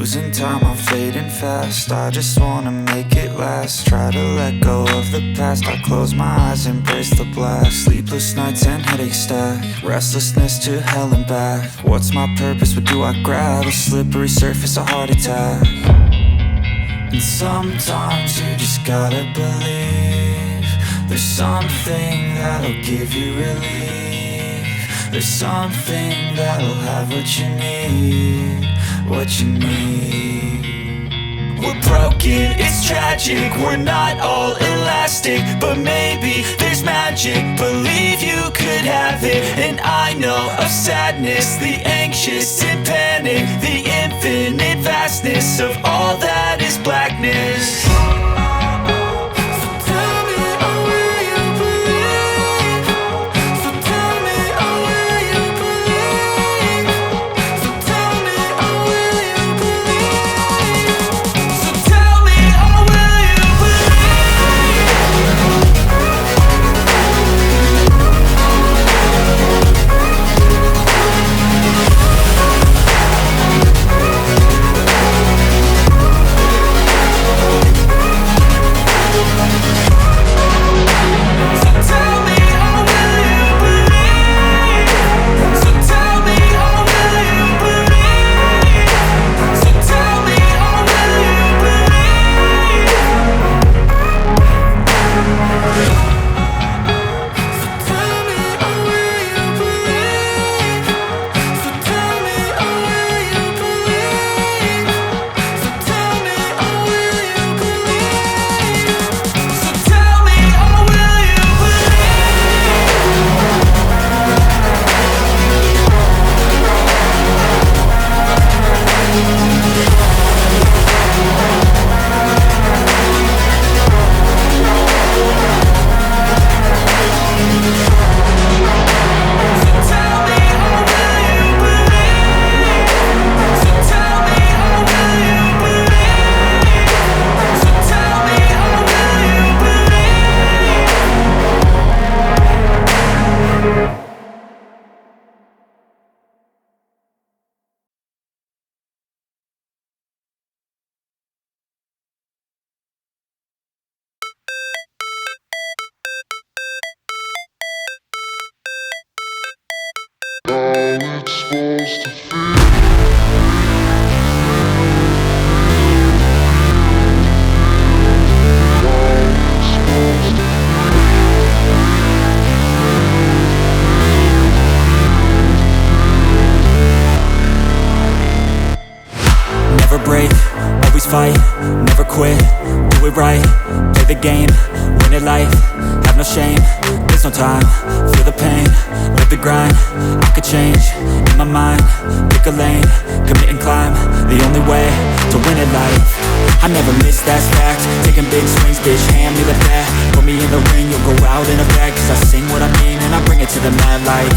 losing time, I'm fading fast. I just wanna make it last. Try to let go of the past. I close my eyes, embrace the blast. Sleepless nights and headaches stack. Restlessness to hell and back. What's my purpose? What do I grab? A slippery surface, a heart attack. And sometimes you just gotta believe there's something that'll give you relief. There's something that'll have what you need, what you need. We're broken, it's tragic, we're not all elastic, but maybe there's magic. Believe you could have it. And I know of sadness, the anxious and panic, the infinite vastness of all that is blackness. Never break, always fight, never quit, do it right, play the game, win it life, have no shame, there's no time, feel the pain, live the grind, I could change, in my mind, pick a lane, commit and climb, the only way to win it life. I never miss, that's fact, taking big swings, bitch, hand me the bat, put me in the ring, you'll go out in a bag, cause I sing what I mean and I bring it to the mad light.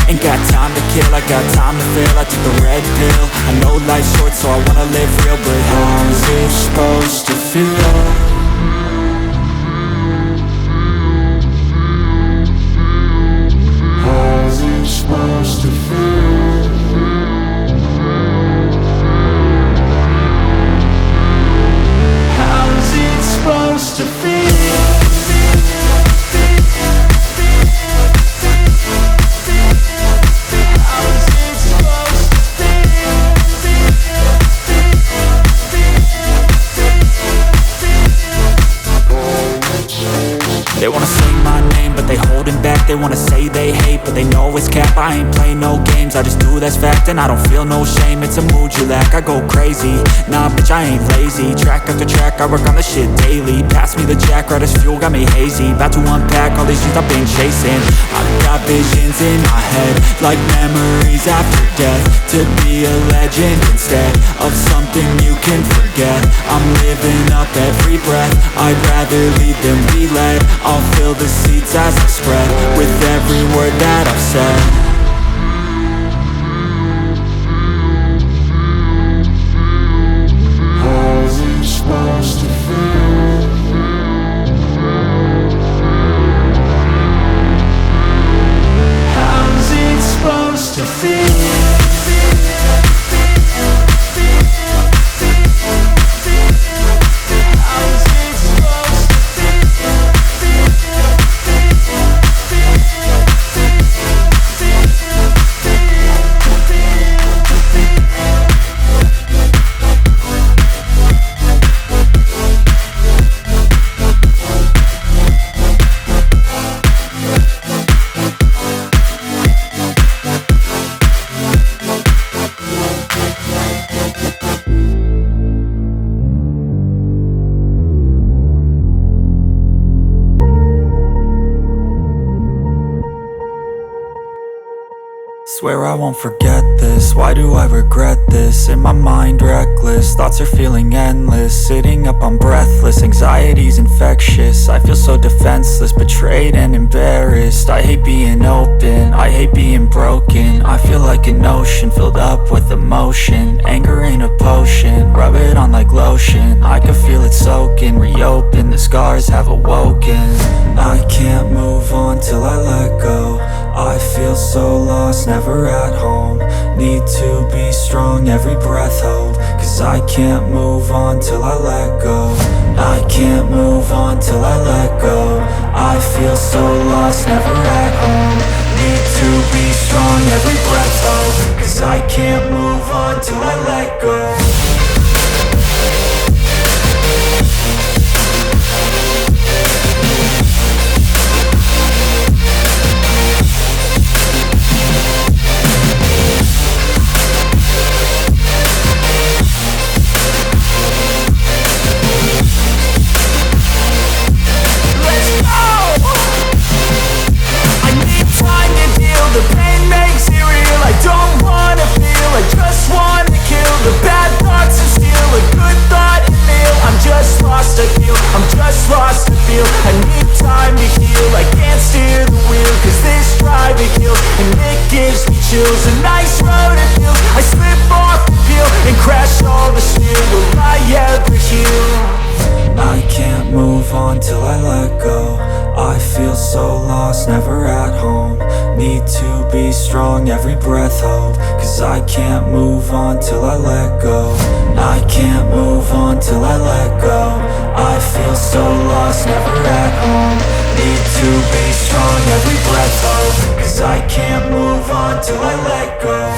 Ain't got time to kill, I got time to feel, I took the red pill, I know life's short so I wanna live real, but how's it supposed to feel? How's it supposed to feel? How's it supposed to feel? They wanna say my name, but they holding back. They wanna say they hate, but they know it's cap. I ain't play no games, I just do, that's fact. And I don't feel no shame, it's a mood you lack. I go crazy, nah bitch I ain't lazy. Track after track, I work on this shit daily. Pass me the jack, right as fuel, got me hazy. About to unpack all these things I've been chasing. I've got visions in my head, like memories after death. To be a legend instead of something you can forget. I'm living up every breath, I'd rather lead than be led. I'll fill the seats as I spread with every word that I've said. How's it supposed to feel? How's it supposed to feel? Swear I won't forget this, why do I regret this? In my mind reckless, thoughts are feeling endless. Sitting up I'm breathless, anxiety's infectious. I feel so defenseless, betrayed and embarrassed. I hate being open, I hate being broken. I feel like an ocean filled up with emotion. Anger ain't a potion, rub it on like lotion. I can feel it soaking, reopen, the scars have awoken. I can't move on till I let go. I feel so lost, never at home. Need to be strong, every breath hold. Cause I can't move on till I let go. I can't move on till I let go. I feel so lost, never at home. Need to be strong, every breath hold. Cause I can't move on till I let go. The pain makes it real, I don't wanna feel, I just wanna kill the bad thoughts and steal a good thought and meal. I'm just lost, I feel, I'm just lost to feel. I need time to heal, I can't steer the wheel. Cause this drive it kills, and it gives me chills. A nice road it feels, I slip off the peel and crash all the steel. Will I ever heal? I can't move on till I let go. I feel so lost, never at home. Need to be strong, every breath hold. Cause I can't move on till I let go. I can't move on till I let go. I feel so lost, never at home. Need to be strong, every breath hold. Cause I can't move on till I let go.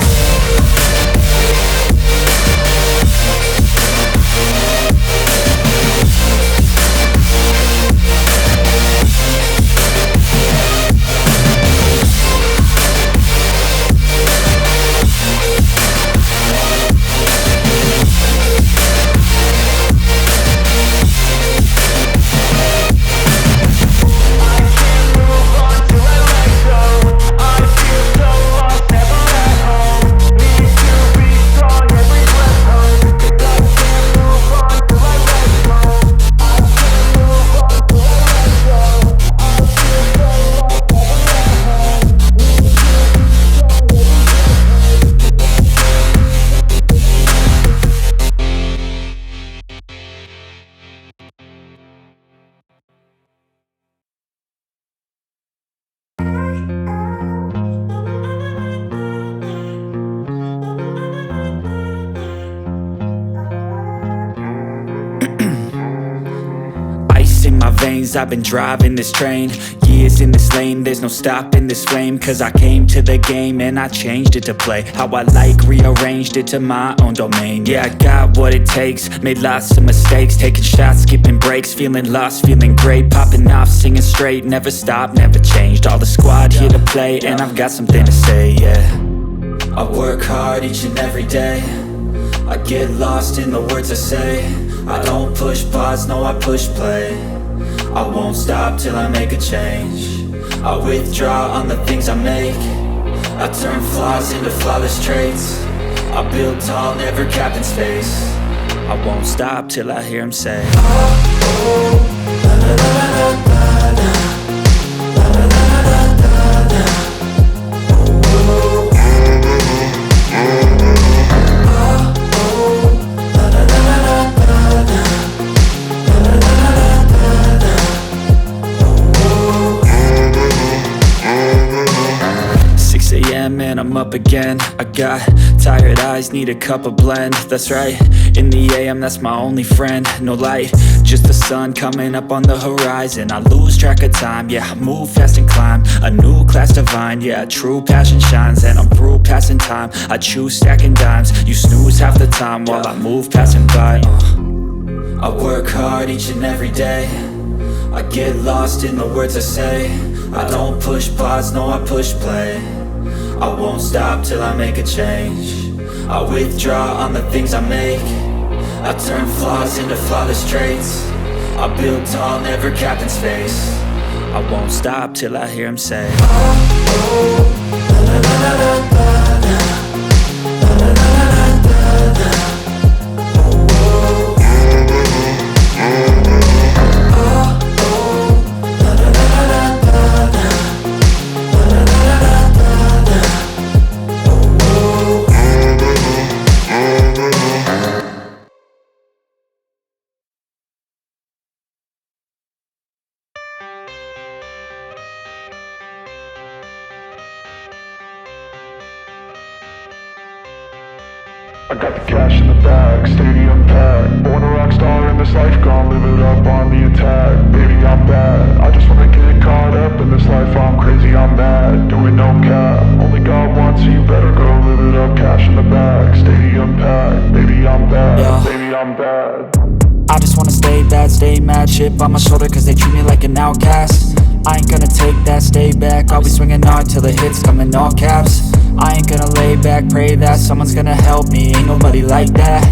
In my veins, I've been driving this train. Years in this lane, there's no stopping this flame. Cause I came to the game and I changed it to play how I like, rearranged it to my own domain. Yeah, I got what it takes, made lots of mistakes. Taking shots, skipping breaks, feeling lost, feeling great. Popping off, singing straight, never stopped, never changed. All the squad here to play and I've got something to say, yeah. I work hard each and every day. I get lost in the words I say. I don't push pause, no I push play. I won't stop till I make a change. I withdraw on the things I make. I turn flaws into flawless traits. I build tall, never capped in space. I won't stop till I hear him say, and I'm up again. I got tired eyes, need a cup of blend. That's right, in the AM, that's my only friend. No light, just the sun coming up on the horizon. I lose track of time, yeah, I move fast and climb a new class divine, yeah, true passion shines. And I'm through passing time, I choose stacking dimes. You snooze half the time while I move passing by. I work hard each and every day. I get lost in the words I say. I don't push pause, no I push play. I won't stop till I make a change. I withdraw on the things I make. I turn flaws into flawless traits. I build tall, never capped in space. I won't stop till I hear him say, oh, oh, la, la, la, la, la. I got the cash in the bag, stadium packed. Born a rock star in this life, gon' live it up on the attack. Baby, I'm bad, I just wanna get caught up in this life. I'm crazy, I'm mad, doing no cap. Only God wants, so you better go live it up. Cash in the bag, stadium packed. Baby, I'm bad, Yeah. baby, I'm bad. I just wanna stay bad, stay mad. Chip on my shoulder cause they treat me like an outcast. I ain't gonna take that, stay back. I'll be swinging hard till the hits come in all caps. I ain't gonna lay back, pray that someone's gonna help me. Ain't nobody like that.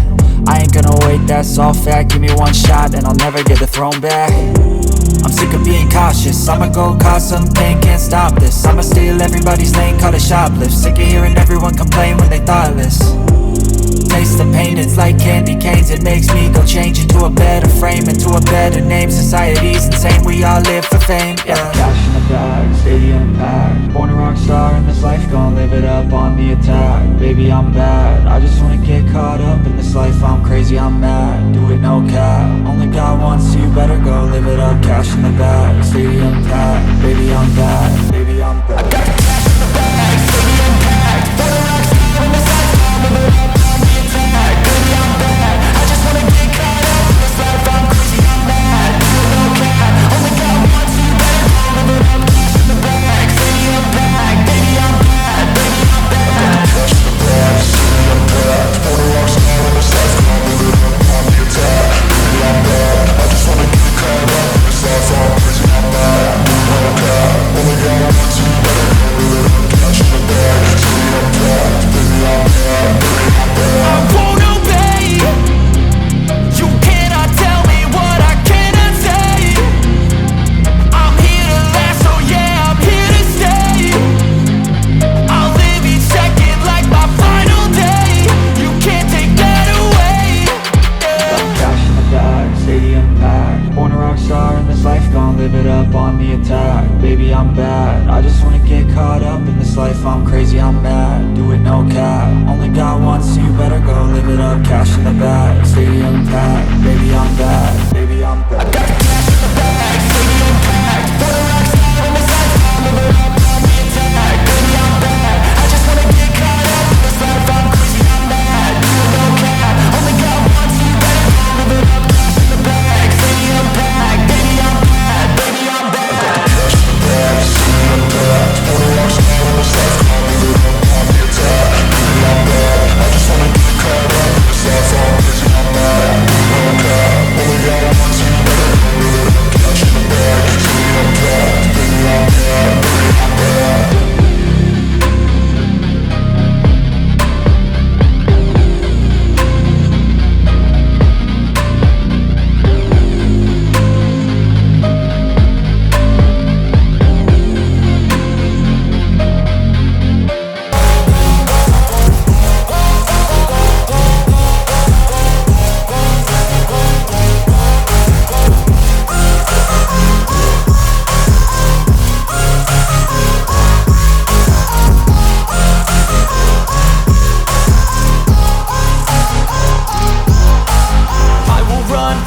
I ain't gonna wait, that's all fact. Give me one shot and I'll never get the throne back. I'm sick of being cautious, I'ma go cause some pain, can't stop this. I'ma steal everybody's lane, call it shoplift. Sick of hearing everyone complain when they thoughtless. Taste the pain, it's like candy canes. It makes me go change into a better frame, into a better name. Society's insane, we all live for fame, yeah. Cash in the bag, stadium packed. Born a rock star in this life, gon' live it up on the attack. Baby, I'm bad, I just wanna get caught up in this life. I'm crazy, I'm mad, do it no cap. Only God wants, so you better go live it up. Cash in the bag, stadium packed. Baby, I'm bad, baby, I'm bad. I got the cash in the bag, stadium packed. Born a rock star in this life, gon' live it up. Baby, I'm bad, I just wanna get caught up in this life. I'm crazy, I'm mad, do it no cap. Only God wants, so you better go live it up. Cash in the bag, stadium packed. Baby, I'm bad, baby, I'm bad. Cash in the bag, stadium packed. Born a rock star in this life, gon' live it up on the attack. Baby, I'm bad, I just wanna get caught up in this life. I'm crazy, I'm mad, do it no cap. Only God wants, so you better go live it up. Cash in the bag, stadium packed. Baby, I'm bad, baby, I'm bad. I won't obey. You cannot tell me what I cannot say. I'm here to last, so yeah, I'm here to stay. I'll live each second like my final day. You can't take that away, yeah. Cash in the bag, stadium packed. Born a rock star in this life, gon' live it up on the attack. Baby, I'm bad, I just wanna get caught up in this life. I'm crazy, I'm mad, do it no cap. Only God wants, so you better go live it up. Cash in the bag, stadium packed. Baby, I'm bad, baby, I'm bad. I got the cash in the bag, stadium packed. Born a rock star in this life, gon' live it up on the attack. Baby, I'm bad, I just wanna get caught up in this life. I'm crazy, I'm mad, do it no cap. Only God wants, so you better go live it up. Cash in the bag, stadium packed. Baby, I'm bad, baby, I'm bad. I got the cash in the bag, stadium packed. Born a rock star in this life, gon' live it up on the attack. Baby, I'm bad, I just wanna get caught up in this life. I'm crazy, I'm mad, do it no cap. Only God wants, so you better go live it up. Cash in the bag, stadium packed. Baby, I'm bad, baby, I'm bad.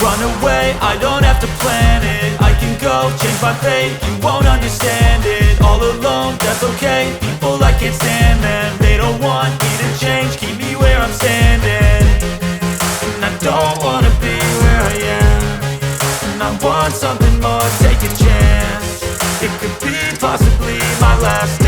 Run away, I don't have to plan it. I can go, change my fate, you won't understand it. All alone, that's okay, people I can't stand them. They don't want me to change, keep me where I'm standing. And I don't wanna be where I am. And I want something more, take a chance. It could be possibly my last